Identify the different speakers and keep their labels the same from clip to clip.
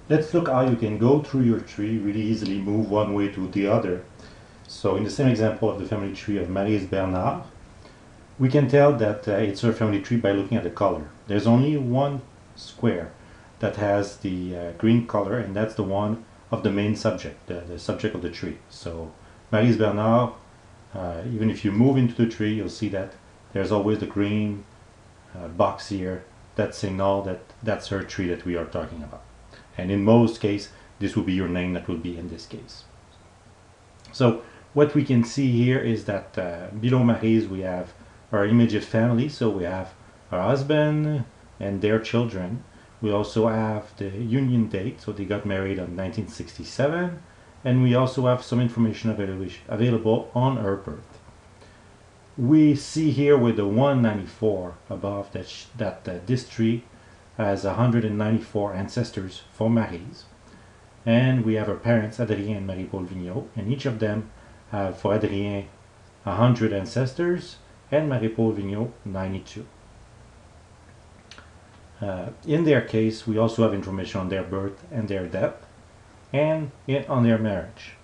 Speaker 1: Let's look how you can go through your tree really easily, move one way to the other. So in the same example of the family tree of Maryse Bernard, we can tell that it's her family tree by looking at the color. There's only one square that has the green color, and that's the one of the main subject, the subject of the tree. So Maryse Bernard, even if you move into the tree, you'll see that there's always the green box here that signal that that's her tree that we are talking about. And in most cases, this will be your name that will be in this case. So what we can see here is that below Maryse we have our immediate family. So we have her husband and their children. We also have the union date, so they got married in 1967. And we also have some information available on her birth. We see here with the 194 above that this tree has 194 ancestors for Maryse. And we have her parents, Adrien and Marie-Paul Vigneault, and each of them have, for Adrien, 100 ancestors, and Marie-Paul Vigneault, 92. In their case, we also have information on their birth and their death, and on their marriage.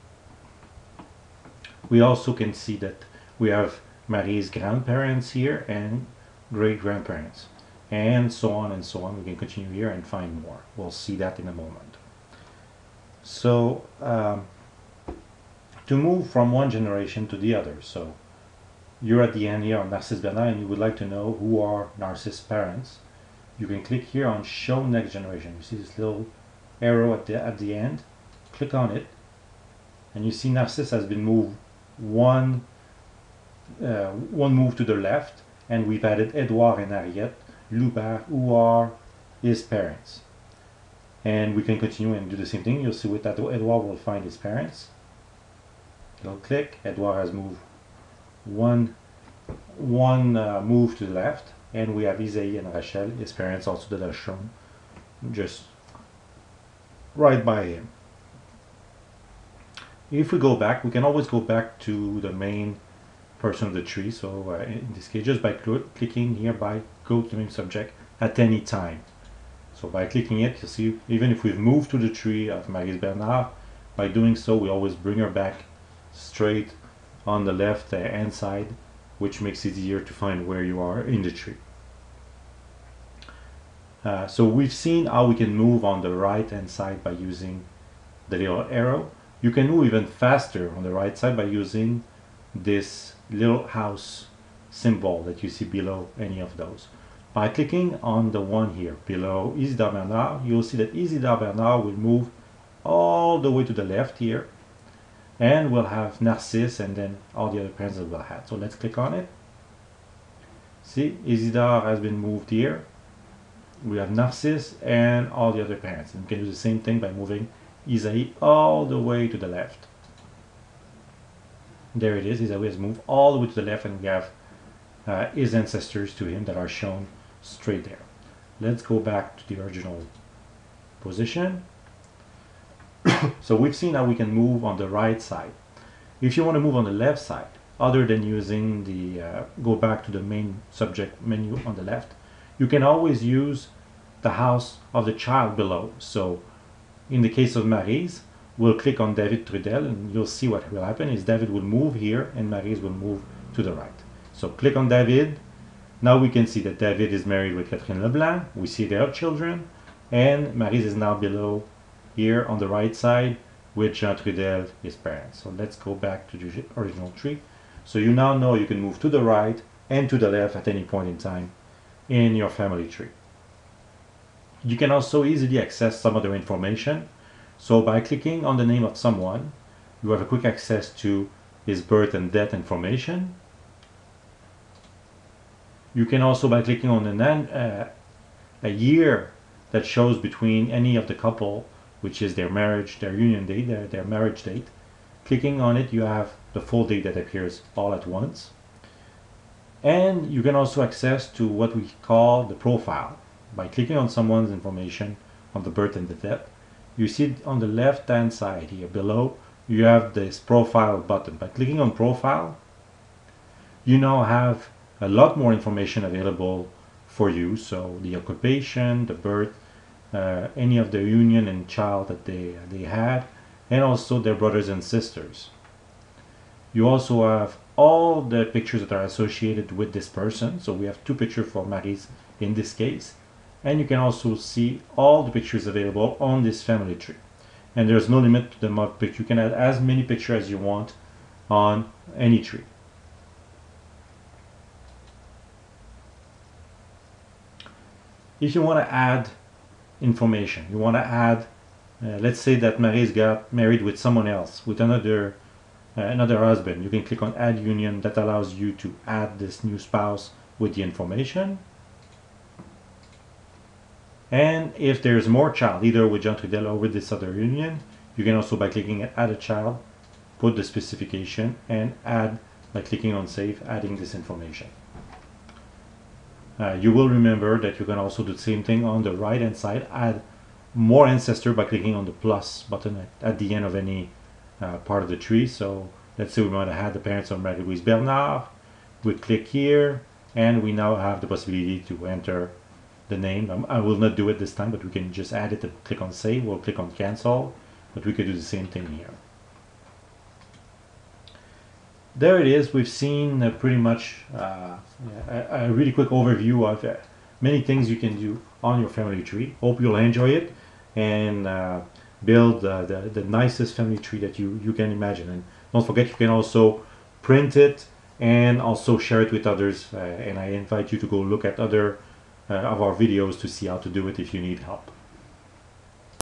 Speaker 1: We also can see that we have Marie's grandparents here and great-grandparents, and so on and so on. We can continue here and find more. We'll see that in a moment. So to move from one generation to the other, so you're at the end here on Narcisse Bernard and you would like to know who are Narcisse's parents, you can click here on show next generation. You see this little arrow at the end, click on it, and you see Narcisse has been moved one move to the left, and we've added Edouard and Harriet Loubert, who are his parents. And we can continue and do the same thing. You'll see with that Edouard will find his parents. He'll click. Edouard has moved one move to the left, and we have Isaïe and Rachel, his parents, also that are shown just right by him. If we go back, we can always go back to the main person of the tree. So in this case, just by clicking here by go to the main subject at any time. So by clicking it, you'll see even if we've moved to the tree of Maryse Bernard, by doing so we always bring her back straight on the left hand side, which makes it easier to find where you are in the tree. So we've seen how we can move on the right hand side by using the little arrow. You can move even faster on the right side by using this little house symbol that you see below any of those. By clicking on the one here below Isidore Bernard, you'll see that Isidore Bernard will move all the way to the left here, and we'll have Narcisse and then all the other parents that we'll have. So let's click on it. See, Isidore has been moved here. We have Narcisse and all the other parents. And we can do the same thing by moving Isaïe all the way to the left. There it is. Isaïe has moved all the way to the left, and we have his ancestors to him that are shown straight there. Let's go back to the original position. So we've seen how we can move on the right side. If you want to move on the left side, other than using the go back to the main subject menu on the left, you can always use the house of the child below. So in the case of Maryse, we'll click on David Trudel, and you'll see what will happen is David will move here and Maryse will move to the right. So click on David. Now we can see that David is married with Catherine Leblanc. We see their children, and Maryse is now below here on the right side with Jean Trudel, his parents. So let's go back to the original tree. So you now know you can move to the right and to the left at any point in time in your family tree. You can also easily access some other information. So by clicking on the name of someone, you have a quick access to his birth and death information. You can also, by clicking on a year that shows between any of the couple, which is their marriage, their union date, their marriage date, clicking on it, you have the full date that appears all at once. And you can also access to what we call the profile. By clicking on someone's information on the birth and the death, you see on the left hand side here below, you have this profile button. By clicking on profile, you now have a lot more information available for you. So the occupation, the birth, any of the union and child that they had, and also their brothers and sisters. You also have all the pictures that are associated with this person. So we have 2 pictures for Mary's in this case. And you can also see all the pictures available on this family tree. And there's no limit to the amount of pictures. You can add as many pictures as you want on any tree. If you want to add information, you want to add, let's say that Mary's got married with someone else, with another husband, you can click on Add Union. That allows you to add this new spouse with the information. And if there's more child, either with John Trudel or with this other union, you can also, by clicking Add a Child, put the specification and add, by clicking on Save, adding this information. You will remember that you can also do the same thing on the right hand side, add more ancestor by clicking on the plus button at the end of any part of the tree. So let's say we want to add the parents of Marie-Louise Bernard. We click here and we now have the possibility to enter the name. I will not do it this time, but we can just add it and click on Save. We'll click on Cancel, but we could do the same thing here. There it is. We've seen pretty much a really quick overview of many things you can do on your family tree. Hope you'll enjoy it and build the nicest family tree that you can imagine. And don't forget, you can also print it and also share it with others. And I invite you to go look at other of our videos to see how to do it if you need help.